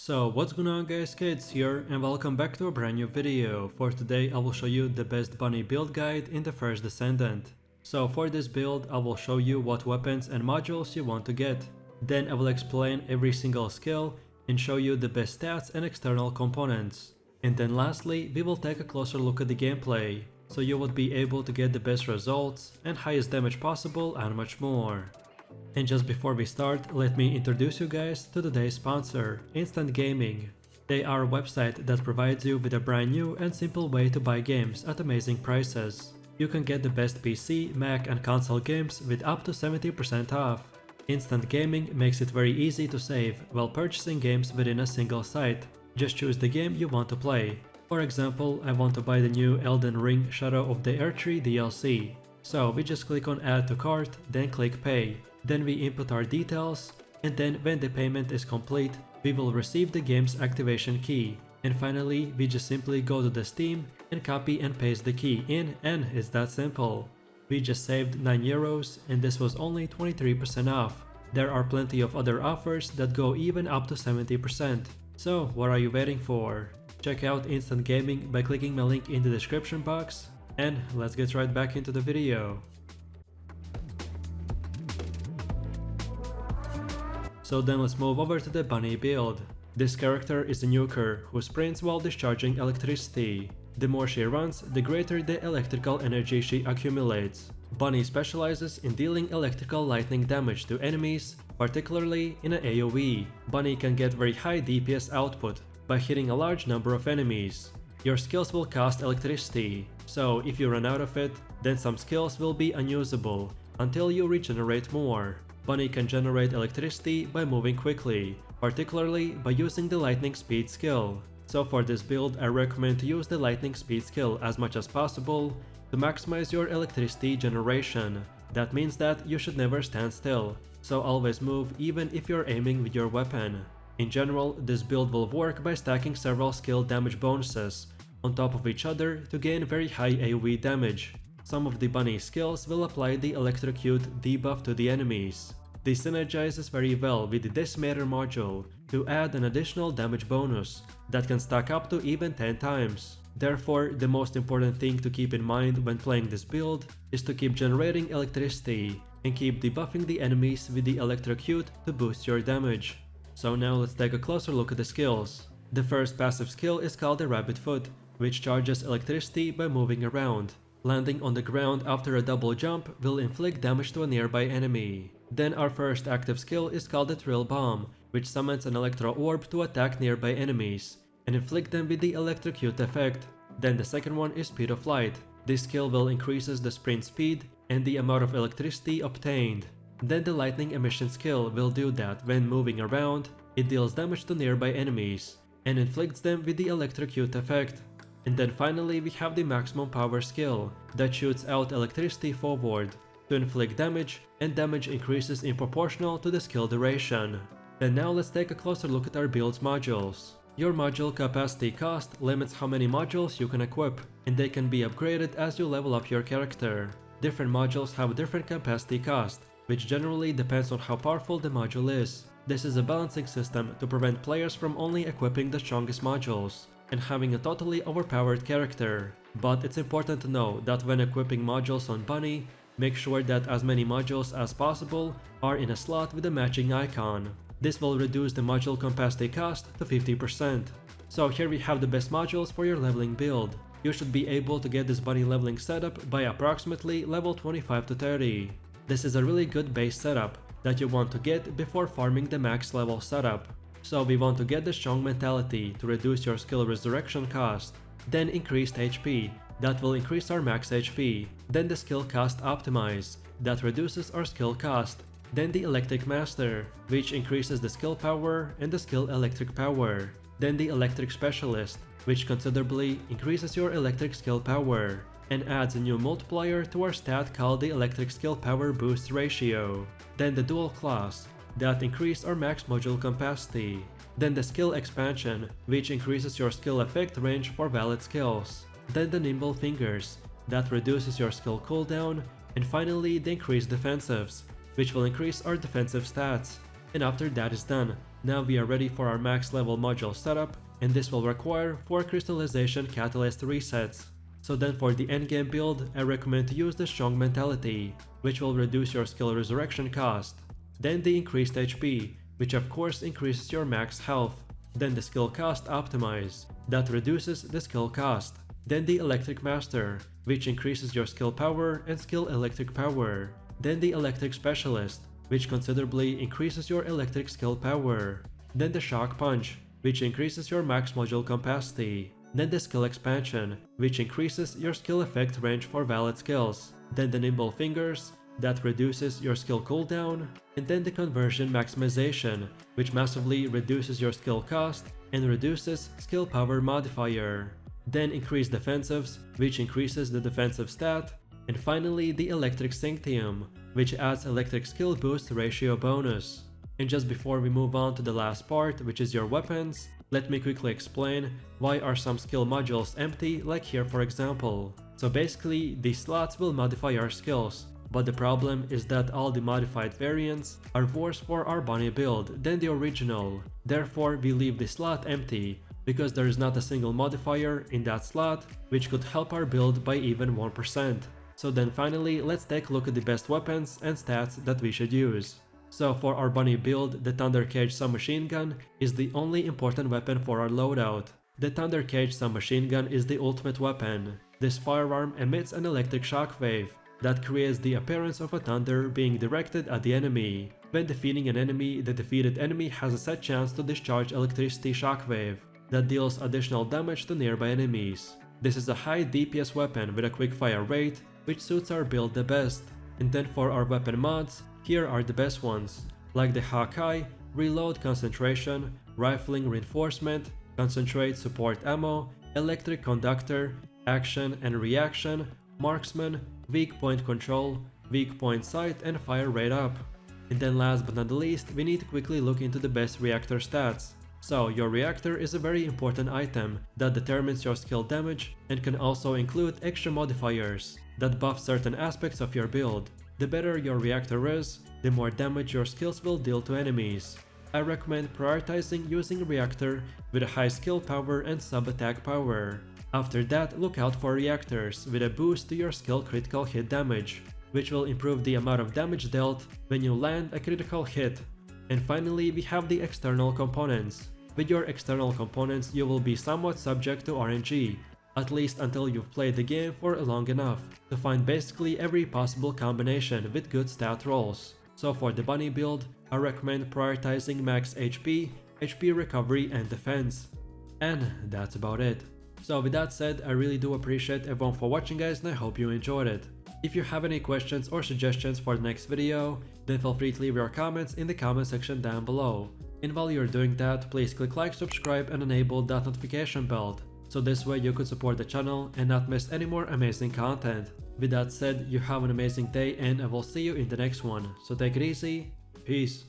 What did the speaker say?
So what's going on guys, Kids here and welcome back to a brand new video. For today I will show you the best bunny build guide in the first Descendant. So for this build I will show you what weapons and modules you want to get. Then I will explain every single skill and show you the best stats and external components. And then lastly we will take a closer look at the gameplay, so you would be able to get the best results and highest damage possible and much more. And just before we start, let me introduce you guys to today's sponsor, Instant Gaming. They are a website that provides you with a brand new and simple way to buy games at amazing prices. You can get the best PC, Mac and console games with up to 70% off. Instant Gaming makes it very easy to save while purchasing games within a single site. Just choose the game you want to play. For example, I want to buy the new Elden Ring Shadow of the Erdtree DLC. So we just click on Add to Cart, then click Pay. Then we input our details, and then when the payment is complete, we will receive the game's activation key. And finally, we just simply go to the Steam and copy and paste the key in, and it's that simple. We just saved 9 euros and this was only 23% off. There are plenty of other offers that go even up to 70%. So what are you waiting for? Check out Instant Gaming by clicking my link in the description box, and let's get right back into the video. So then let's move over to the bunny build. This character is a nuker who sprints while discharging electricity. The more she runs, the greater the electrical energy she accumulates. Bunny specializes in dealing electrical lightning damage to enemies, particularly in an AoE. Bunny can get very high DPS output by hitting a large number of enemies. Your skills will cost electricity, so if you run out of it, then some skills will be unusable until you regenerate more. Bunny can generate electricity by moving quickly, particularly by using the lightning speed skill. So for this build I recommend to use the lightning speed skill as much as possible to maximize your electricity generation. That means that you should never stand still, so always move even if you're aiming with your weapon. In general, this build will work by stacking several skill damage bonuses on top of each other to gain very high AoE damage. Some of the bunny skills will apply the electrocute debuff to the enemies. This synergizes very well with the decimator module to add an additional damage bonus that can stack up to even 10 times. Therefore, the most important thing to keep in mind when playing this build is to keep generating electricity and keep debuffing the enemies with the electrocute to boost your damage. So now let's take a closer look at the skills. The first passive skill is called the Rabbit Foot, which charges electricity by moving around. Landing on the ground after a double jump will inflict damage to a nearby enemy. Then our first active skill is called the Thrill Bomb, which summons an electro orb to attack nearby enemies and inflict them with the electrocute effect. Then the second one is Speed of Light. This skill will increases the sprint speed and the amount of electricity obtained. Then the Lightning Emission skill will do that when moving around, it deals damage to nearby enemies and inflicts them with the electrocute effect. And then finally we have the Maximum Power skill that shoots out electricity forward to inflict damage, and damage increases in proportional to the skill duration. Then now let's take a closer look at our build's modules. Your module capacity cost limits how many modules you can equip, and they can be upgraded as you level up your character. Different modules have a different capacity cost, which generally depends on how powerful the module is. This is a balancing system to prevent players from only equipping the strongest modules and having a totally overpowered character. But it's important to know that when equipping modules on Bunny, make sure that as many modules as possible are in a slot with a matching icon. This will reduce the module capacity cost to 50%. So here we have the best modules for your leveling build. You should be able to get this bunny leveling setup by approximately level 25 to 30. This is a really good base setup that you want to get before farming the max level setup. So we want to get the strong mentality to reduce your skill resurrection cost. Then increased HP, that will increase our max HP. Then the skill cost optimize, that reduces our skill cost. Then the electric master, which increases the skill power and the skill electric power. Then the electric specialist, which considerably increases your electric skill power and adds a new multiplier to our stat called the electric skill power boost ratio. Then the dual class, that increase our max module capacity. Then the skill expansion, which increases your skill effect range for valid skills. Then the nimble fingers, that reduces your skill cooldown. And finally the increased defensives, which will increase our defensive stats. And after that is done, Now we are ready for our max level module setup, and this will require 4 crystallization catalyst resets. So then for the endgame build, I recommend to use the strong mentality, which will reduce your skill resurrection cost. Then the increased HP, which of course increases your max health. Then the skill cost optimize, that reduces the skill cost. Then the electric master, which increases your skill power and skill electric power. Then the electric specialist, which considerably increases your electric skill power. Then the shock punch, which increases your max module capacity. Then the skill expansion, which increases your skill effect range for valid skills. Then the nimble fingers, that reduces your skill cooldown. And then the conversion maximization, which massively reduces your skill cost and reduces skill power modifier. Then increased defensives, which increases the defensive stat. And finally the electric sanctium, which adds electric skill boost ratio bonus. And just before we move on to the last part, which is your weapons, let me quickly explain why are some skill modules empty, like here for example. So basically, these slots will modify our skills, but the problem is that all the modified variants are worse for our bunny build than the original. Therefore, we leave the slot empty, because there is not a single modifier in that slot which could help our build by even 1%. So then finally, let's take a look at the best weapons and stats that we should use. So for our bunny build, the Thunder Cage submachine gun is the only important weapon for our loadout. The Thunder Cage submachine gun is the ultimate weapon. This firearm emits an electric shockwave that creates the appearance of a thunder being directed at the enemy. When defeating an enemy, the defeated enemy has a set chance to discharge electricity shockwave that deals additional damage to nearby enemies. This is a high DPS weapon with a quick fire rate, which suits our build the best. And then for our weapon mods, here are the best ones, like the Hawkeye, Reload Concentration, Rifling Reinforcement, Concentrate Support Ammo, Electric Conductor, Action and Reaction, Marksman, Weak Point Control, Weak Point Sight and Fire Rate Up. And then last but not the least, we need to quickly look into the best reactor stats. So your reactor is a very important item that determines your skill damage and can also include extra modifiers that buff certain aspects of your build. The better your reactor is, the more damage your skills will deal to enemies. I recommend prioritizing using reactor with a high skill power and sub-attack power. After that, look out for reactors with a boost to your skill critical hit damage, which will improve the amount of damage dealt when you land a critical hit. And finally, we have the external components. With your external components, you will be somewhat subject to RNG, at least until you've played the game for long enough to find basically every possible combination with good stat rolls. So for the bunny build, I recommend prioritizing max HP, HP recovery and defense. And that's about it. So with that said, I really do appreciate everyone for watching guys, and I hope you enjoyed it. If you have any questions or suggestions for the next video, then feel free to leave your comments in the comment section down below. And while you're doing that, please click like, subscribe and enable that notification bell, so this way you could support the channel and not miss any more amazing content. With that said, you have an amazing day and I will see you in the next one. So take it easy, peace.